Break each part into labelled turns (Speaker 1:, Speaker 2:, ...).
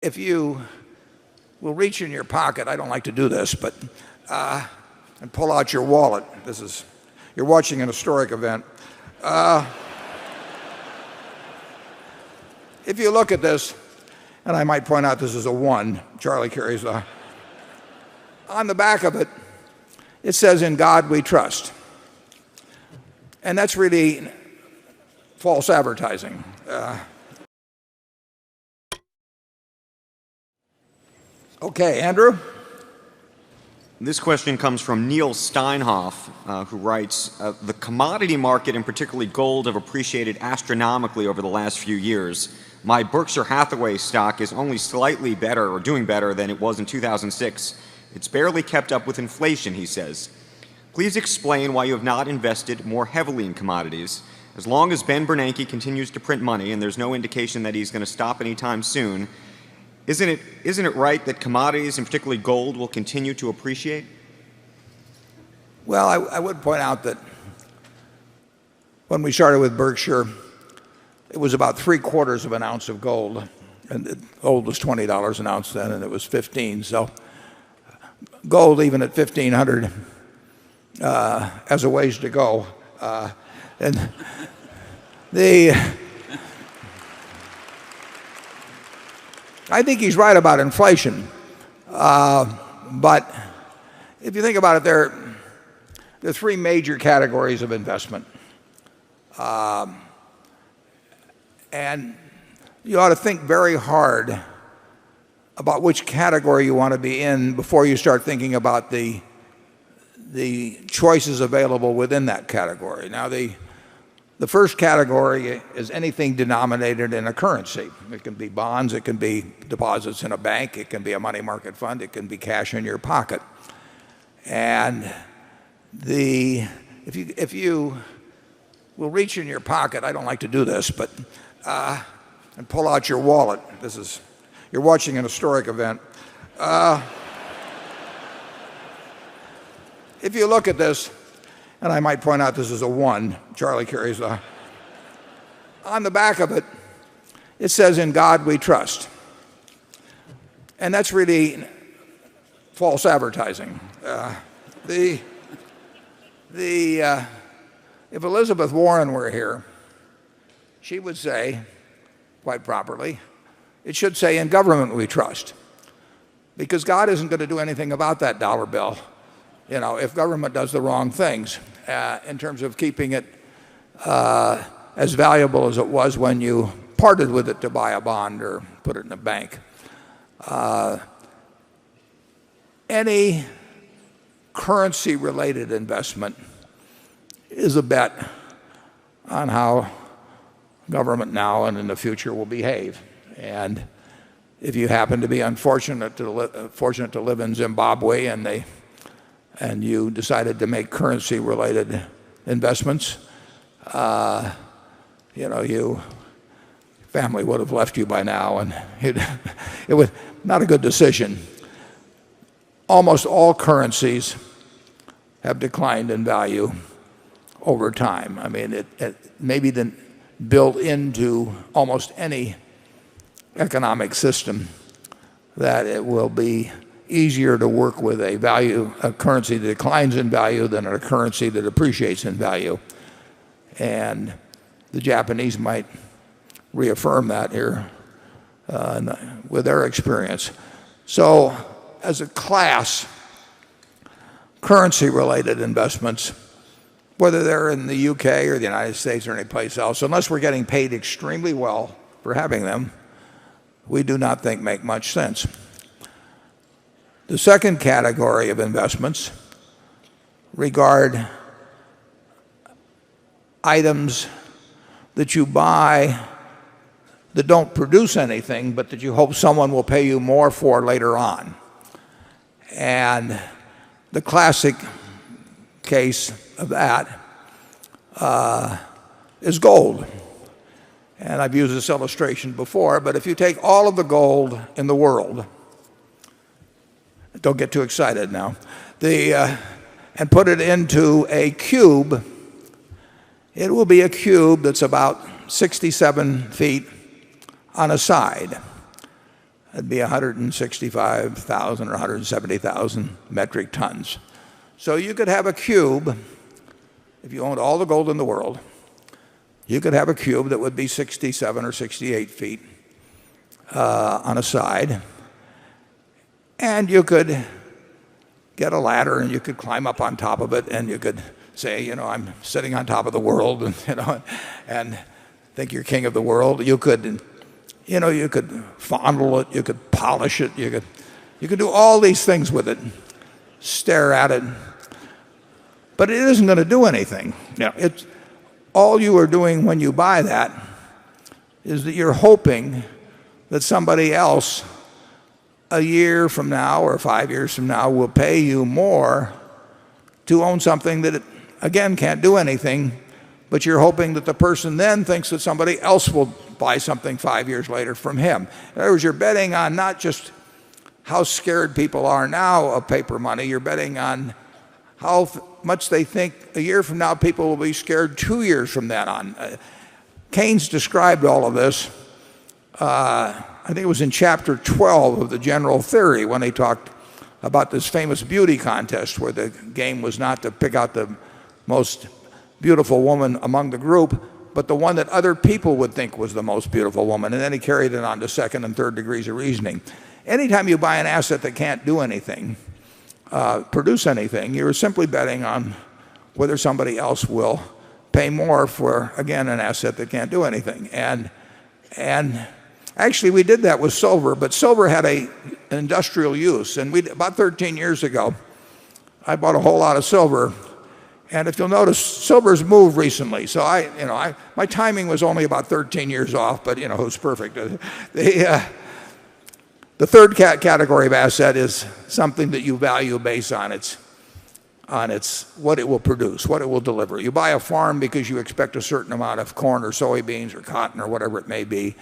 Speaker 1: If you will reach in your pocket, I don't like to do this, but and pull out your wallet. You're watching an historic event. If you look at this, and I might point out this is a 1, Charlie carries on the back of it, it says, "In God we trust." And that's really false advertising. Okay, Andrew?
Speaker 2: This question comes from Neil Steinhoff, who writes, the commodity market, and particularly gold, have appreciated astronomically over the last few years. My Berkshire Hathaway stock is only slightly better, or doing better, than it was in 2006. It's barely kept up with inflation, he says. Please explain why you have not invested more heavily in commodities. As long as Ben Bernanke continues to print money, and there's no indication that he's going to stop anytime soon, isn't it right that commodities, and particularly gold, will continue to appreciate?
Speaker 1: Well, I would point out that when we started with Berkshire, it was about 3/4 of an ounce of gold. And gold was $20 an ounce then, and it was 15. So gold, even at 1,500, has a ways to go. And I think he's right about inflation. But if you think about it, there are 3 major categories of investment. And you ought to think very hard about which category you want to be in before you start thinking about the choices available within that category. Now, the first category is anything denominated in a currency. It can be bonds, it can be deposits in a bank, it can be a money market fund, it can be cash in your pocket. And if you will reach in your pocket, I don't like to do this, but and pull out your wallet. You're watching an historic event. If you look at this, and I might point out this is a 1, Charlie carries on the back of it, it says, "In God we trust." And that's really false advertising. If Elizabeth Warren were here, she would say, quite properly, it should say, "In government we trust." Because God isn't going to do anything about that dollar bill, if government does the wrong things in terms of keeping it as valuable as it was when you parted with it to buy a bond or put it in a bank. Any currency-related investment is a bet on how government now and in the future will behave. And if you happen to be fortunate to live in Zimbabwe and you decided to make currency-related investments, your family would have left you by now, and it was not a good decision. Almost all currencies have declined in value over time. I mean, it may be built into almost any economic system that it will be easier to work with a currency that declines in value than a currency that appreciates in value. And the Japanese might reaffirm that here with their experience. So as a class, currency-related investments, whether they're in the UK or the United States or any place else, unless we're getting paid extremely well for having them, we do not think make much sense. The second category of investments regard items that you buy that don't produce anything, but that you hope someone will pay you more for later on. And the classic case of that is gold. And I've used this illustration before, but if you take all of the gold in the world, don't get too excited now, and put it into a cube, it will be a cube that's about 67 feet on a side. it'd be 165,000 or 170,000 metric tons. So you could have a cube, if you owned all the gold in the world, you could have a cube that would be 67 or 68 feet on a side. And you could get a ladder and you could climb up on top of it and you could say, I'm sitting on top of the world and think you're king of the world. You could fondle it, you could polish it, you could do all these things with it, stare at it. But it isn't going to do anything. It's all you are doing when you buy that is that you're hoping that somebody else a year from now or 5 years from now will pay you more to own something that, again, can't do anything, but you're hoping that the person then thinks that somebody else will buy something 5 years later from him. In other words, you're betting on not just how scared people are now of paper money, you're betting on how much they think a year from now people will be scared 2 years from then on. Keynes described all of this, I think it was in chapter 12 of the General Theory when he talked about this famous beauty contest where the game was not to pick out the most beautiful woman among the group, but the one that other people would think was the most beautiful woman. And then he carried it on to second and third degrees of reasoning. Anytime you buy an asset that can't do anything, produce anything, you're simply betting on whether somebody else will pay more for, again, an asset that can't do anything. And actually we did that with silver, but silver had an industrial use. And about 13 years ago, I bought a whole lot of silver. And if you'll notice, silver's moved recently. So my timing was only about 13 years off, but it was perfect. The third category of asset is something that you value based on its what it will produce, what it will deliver. You buy a farm because you expect a certain amount of corn or soybeans or cotton or whatever it may be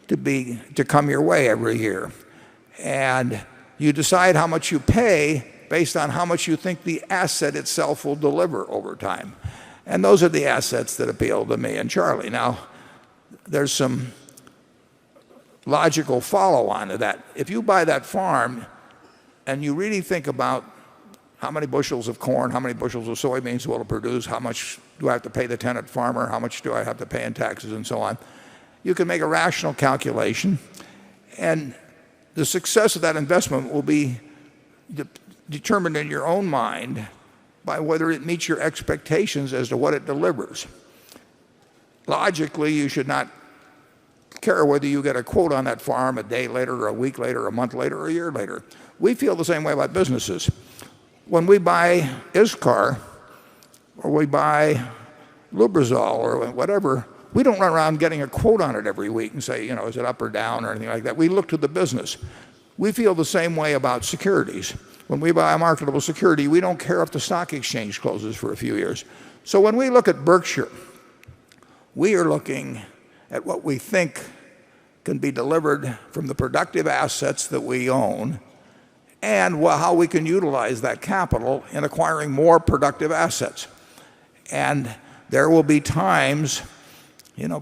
Speaker 1: to come your way every year. And you decide how much you pay based on how much you think the asset itself will deliver over time. And those are the assets that appeal to me and Charlie. Now, there's some logical follow-on to that. If you buy that farm and you really think about how many bushels of corn, how many bushels of soybeans will it produce, how much do I have to pay the tenant farmer, how much do I have to pay in taxes and so on, you can make a rational calculation. And the success of that investment will be determined in your own mind by whether it meets your expectations as to what it delivers. Logically, you should not care whether you get a quote on that farm a day later or a week later or a month later or a year later. We feel the same way about businesses. When we buy ISCAR or we buy Lubrizol or whatever, we don't run around getting a quote on it every week and say, is it up or down or anything like that. We look to the business. We feel the same way about securities. When we buy a marketable security, we don't care if the stock exchange closes for a few years. So when we look at Berkshire, we are looking at what we think can be delivered from the productive assets that we own and how we can utilize that capital in acquiring more productive assets. And there will be times,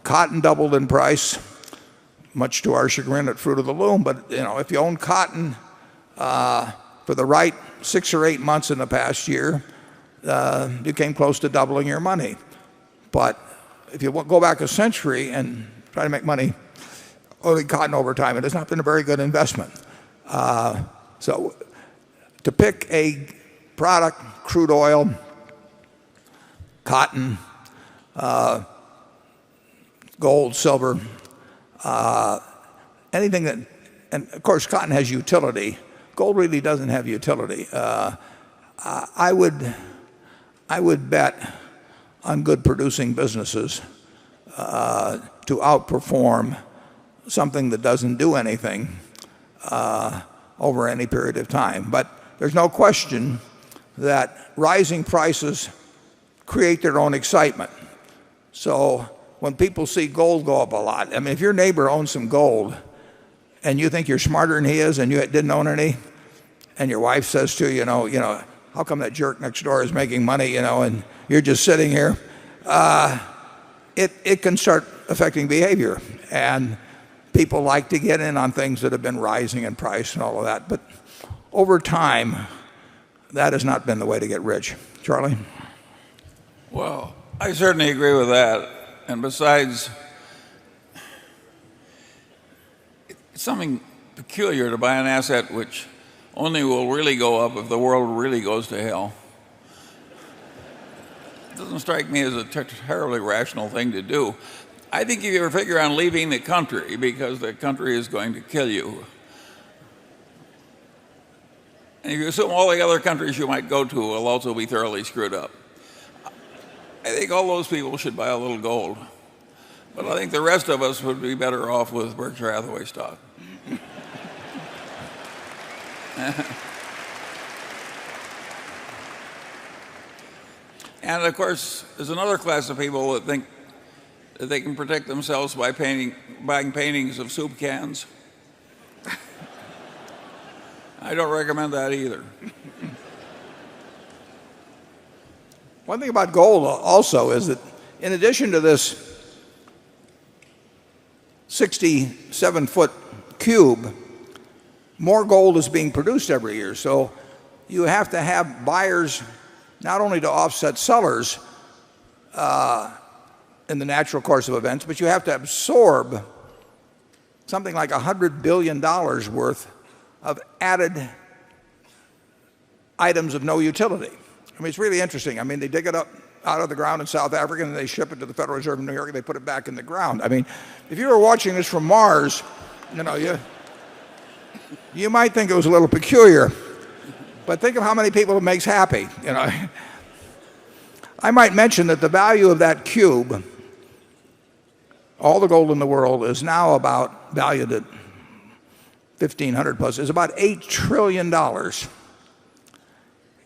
Speaker 1: cotton doubled in price, much to our chagrin at Fruit of the Loom, but if you own cotton for the right 6 or 8 months in the past year, you came close to doubling your money. But if you go back a century and try to make money owning cotton over time, it has not been a very good investment. So to pick a product, crude oil, cotton, gold, silver, anything that, and of course cotton has utility. Gold really doesn't have utility. I would bet on good producing businesses to outperform something that doesn't do anything over any period of time. But there's no question that rising prices create their own excitement. So when people see gold go up a lot, if your neighbor owns some gold and you think you're smarter than he is and you didn't own any, and your wife says to you, how come that jerk next door is making money, and you're just sitting here, it can start affecting behavior. And people like to get in on things that have been rising in price and all of that. But over time, that has not been the way to get rich. Charlie?
Speaker 3: Well, I certainly agree with that. And besides, it's something peculiar to buy an asset which only will really go up if the world really goes to hell. It doesn't strike me as a terribly rational thing to do. I think if you ever figure on leaving the country because the country is going to kill you, and if you assume all the other countries you might go to will also be thoroughly screwed up, I think all those people should buy a little gold. But I think the rest of us would be better off with Berkshire Hathaway stock. And of course, there's another class of people that think that they can protect themselves by buying paintings of soup cans. I don't recommend that either.
Speaker 1: One thing about gold also is that in addition to this 67-foot cube, more gold is being produced every year. So you have to have buyers not only to offset sellers in the natural course of events, but you have to absorb something like $100 billion worth of added items of no utility. I mean, it's really interesting. I mean, they dig it up out of the ground in South Africa and they ship it to the Federal Reserve in New York and they put it back in the ground. I mean, if you were watching this from Mars, you might think it was a little peculiar, but think of how many people it makes happy. I might mention that the value of that cube, all the gold in the world, is now about valued at 1,500 plus, is about $8 trillion.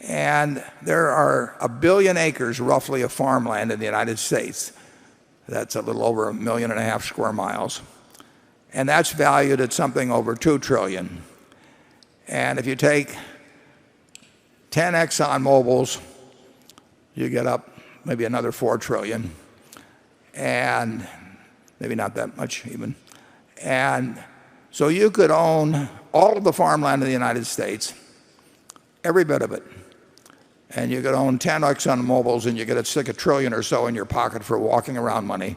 Speaker 1: And there are 1 billion acres roughly of farmland in the United States. That's a little over 1.5 million square miles. And that's valued at something over 2 trillion. And if you take 10 Exxon Mobils, you get up maybe another 4 trillion. And maybe not that much even. And so you could own all of the farmland in the United States, every bit of it. And you could own 10 Exxon Mobils and you could stick $1 trillion or so in your pocket for walking around money.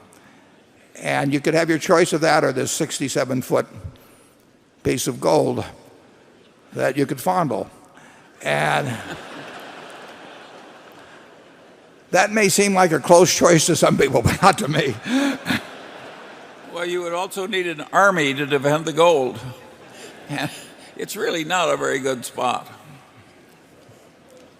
Speaker 1: And you could have your choice of that or this 67-foot piece of gold that you could fondle. And that may seem like a close choice to some people, but not to me.
Speaker 3: Well, you would also need an army to defend the gold. And it's really not a very good spot.